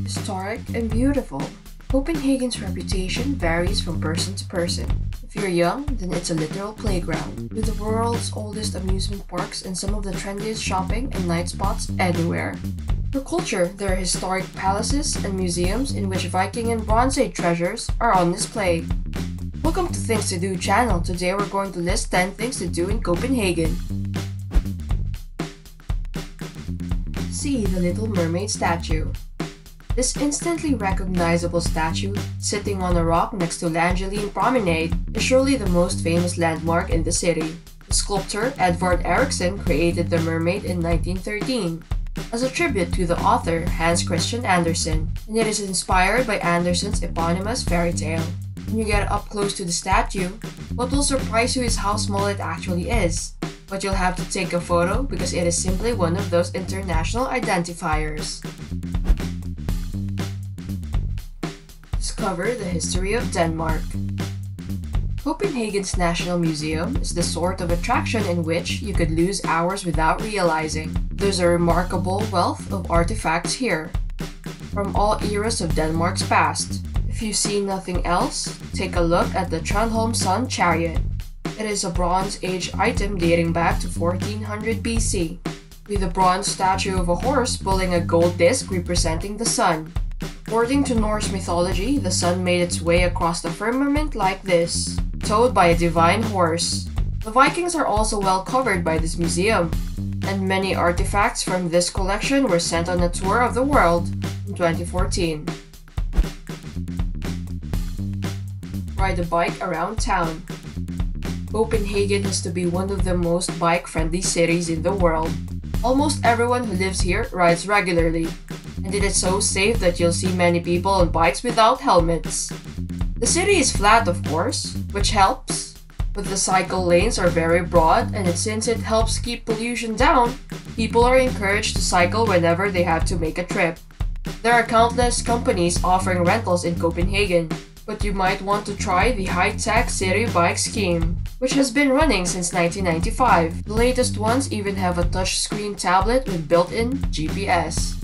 Historic and beautiful, Copenhagen's reputation varies from person to person. If you're young, then it's a literal playground, with the world's oldest amusement parks and some of the trendiest shopping and night spots anywhere. For culture, there are historic palaces and museums in which Viking and Bronze Age treasures are on display. Welcome to ThingsToDo Channel. Today we're going to list 10 things to do in Copenhagen. See the Little Mermaid statue. This instantly recognizable statue, sitting on a rock next to Langelinie promenade, is surely the most famous landmark in the city. The sculptor Edvard Eriksen created the mermaid in 1913 as a tribute to the author Hans Christian Andersen, and it is inspired by Andersen's eponymous fairytale. When you get up close to the statue, what will surprise you is how small it actually is. But you'll have to take a photo because it is simply one of those international identifiers. Discover the history of Denmark. Copenhagen's National Museum is the sort of attraction in which you could lose hours without realizing. There's a remarkable wealth of artifacts here, from all eras of Denmark's past. If you see nothing else, take a look at the Trundholm Sun Chariot. It is a Bronze Age item dating back to 1400 BC, with a bronze statue of a horse pulling a gold disc representing the sun. According to Norse mythology, the sun made its way across the firmament like this, towed by a divine horse. The Vikings are also well covered by this museum, and many artifacts from this collection were sent on a tour of the world in 2014. Ride a bike around town. Copenhagen has to be one of the most bike-friendly cities in the world. Almost everyone who lives here rides regularly, and it is so safe that you'll see many people on bikes without helmets. The city is flat, of course, which helps, but the cycle lanes are very broad, and since it helps keep pollution down, people are encouraged to cycle whenever they have to make a trip. There are countless companies offering rentals in Copenhagen, but you might want to try the high-tech city bike scheme, which has been running since 1995. The latest ones even have a touchscreen tablet with built-in GPS.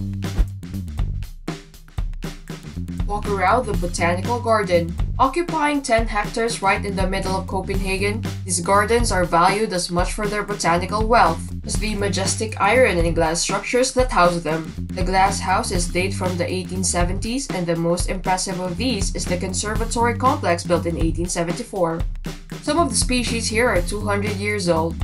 Walk around the Botanical Garden. Occupying 10 hectares right in the middle of Copenhagen, these gardens are valued as much for their botanical wealth as the majestic iron and glass structures that house them. The glass houses date from the 1870s, and the most impressive of these is the conservatory complex built in 1874. Some of the species here are 200 years old.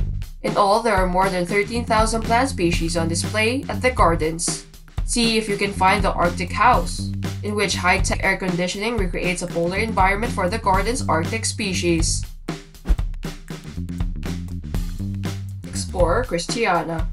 In all, there are more than 13,000 plant species on display at the gardens. See if you can find the Arctic house, in which high-tech air conditioning recreates a polar environment for the garden's Arctic species. Explore Christiana.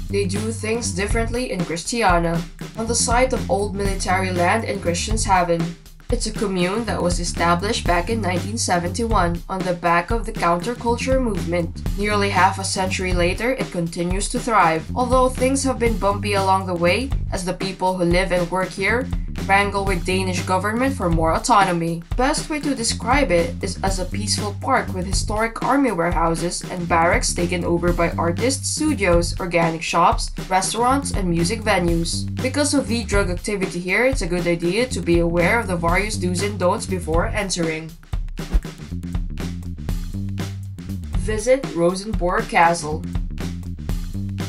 They do things differently in Christiana, on the site of old military land in Christianshavn. It's a commune that was established back in 1971 on the back of the counterculture movement. Nearly half a century later, it continues to thrive, although things have been bumpy along the way as the people who live and work here wrangle with Danish government for more autonomy. Best way to describe it is as a peaceful park with historic army warehouses and barracks taken over by artists, studios, organic shops, restaurants, and music venues. Because of the drug activity here, it's a good idea to be aware of the various do's and don'ts before entering. Visit Rosenborg Castle.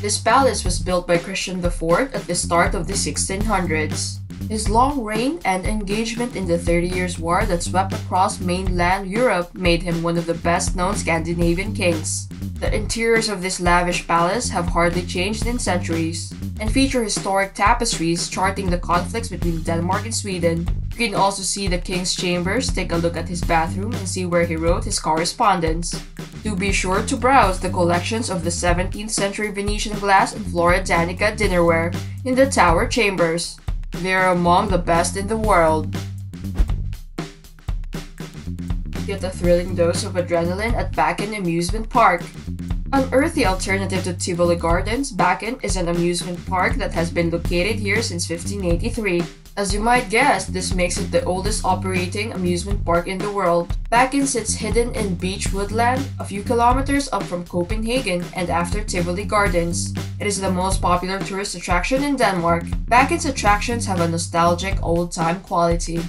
This palace was built by Christian IV at the start of the 1600s. His long reign and engagement in the 30 Years' War that swept across mainland Europe made him one of the best-known Scandinavian kings. The interiors of this lavish palace have hardly changed in centuries, and feature historic tapestries charting the conflicts between Denmark and Sweden. You can also see the king's chambers, take a look at his bathroom, and see where he wrote his correspondence. Do be sure to browse the collections of the 17th century Venetian glass and Flora Danica dinnerware in the tower chambers. They are among the best in the world. Get a thrilling dose of adrenaline at Backin Amusement Park. An earthy alternative to Tivoli Gardens, Backin is an amusement park that has been located here since 1583. As you might guess, this makes it the oldest operating amusement park in the world. Backin sits hidden in beach woodland, a few kilometers up from Copenhagen and after Tivoli Gardens. It is the most popular tourist attraction in Denmark. Backin's attractions have a nostalgic old-time quality.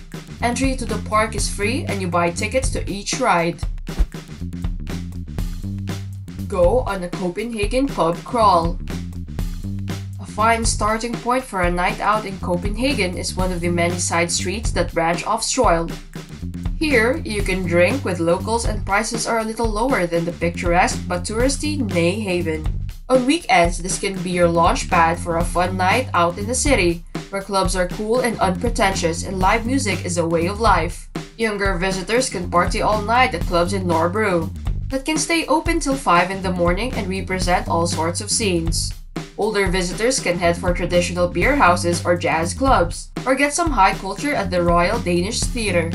Entry to the park is free and you buy tickets to each ride. Go on a Copenhagen Pub Crawl. A fine starting point for a night out in Copenhagen is one of the many side streets that branch off Strøget. Here, you can drink with locals and prices are a little lower than the picturesque but touristy Ney Haven. On weekends, this can be your launch pad for a fun night out in the city, where clubs are cool and unpretentious and live music is a way of life. Younger visitors can party all night at clubs in Nørrebro that can stay open till 5 in the morning and represent all sorts of scenes. Older visitors can head for traditional beer houses or jazz clubs, or get some high culture at the Royal Danish Theatre.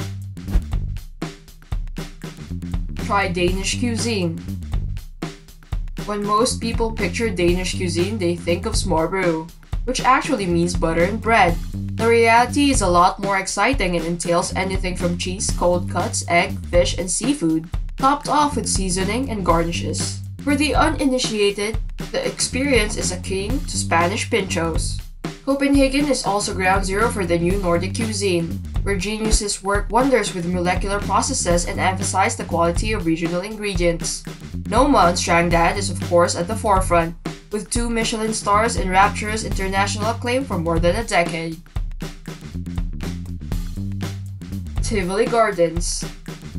Try Danish cuisine. When most people picture Danish cuisine, they think of smørrebrød, which actually means butter and bread. The reality is a lot more exciting and entails anything from cheese, cold cuts, egg, fish, and seafood, topped off with seasoning and garnishes. For the uninitiated, the experience is akin to Spanish pinchos. Copenhagen is also ground zero for the new Nordic cuisine, where geniuses work wonders with molecular processes and emphasize the quality of regional ingredients. Noma on Strandad is of course at the forefront, with 2 Michelin stars and rapturous international acclaim for more than a decade. Tivoli Gardens.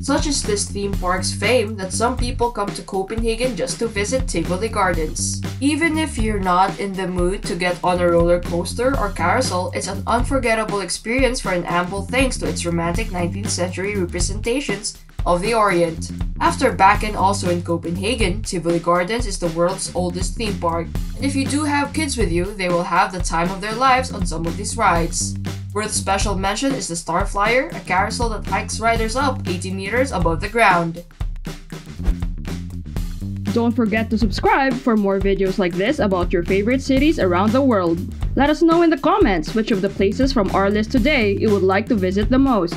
Such is this theme park's fame that some people come to Copenhagen just to visit Tivoli Gardens. Even if you're not in the mood to get on a roller coaster or carousel, it's an unforgettable experience for an ample thanks to its romantic 19th century representations of the Orient. After Backin also in Copenhagen, Tivoli Gardens is the world's oldest theme park, and if you do have kids with you, they will have the time of their lives on some of these rides. Worth special mention is the Star Flyer, a carousel that hikes riders up 80 meters above the ground. Don't forget to subscribe for more videos like this about your favorite cities around the world. Let us know in the comments which of the places from our list today you would like to visit the most.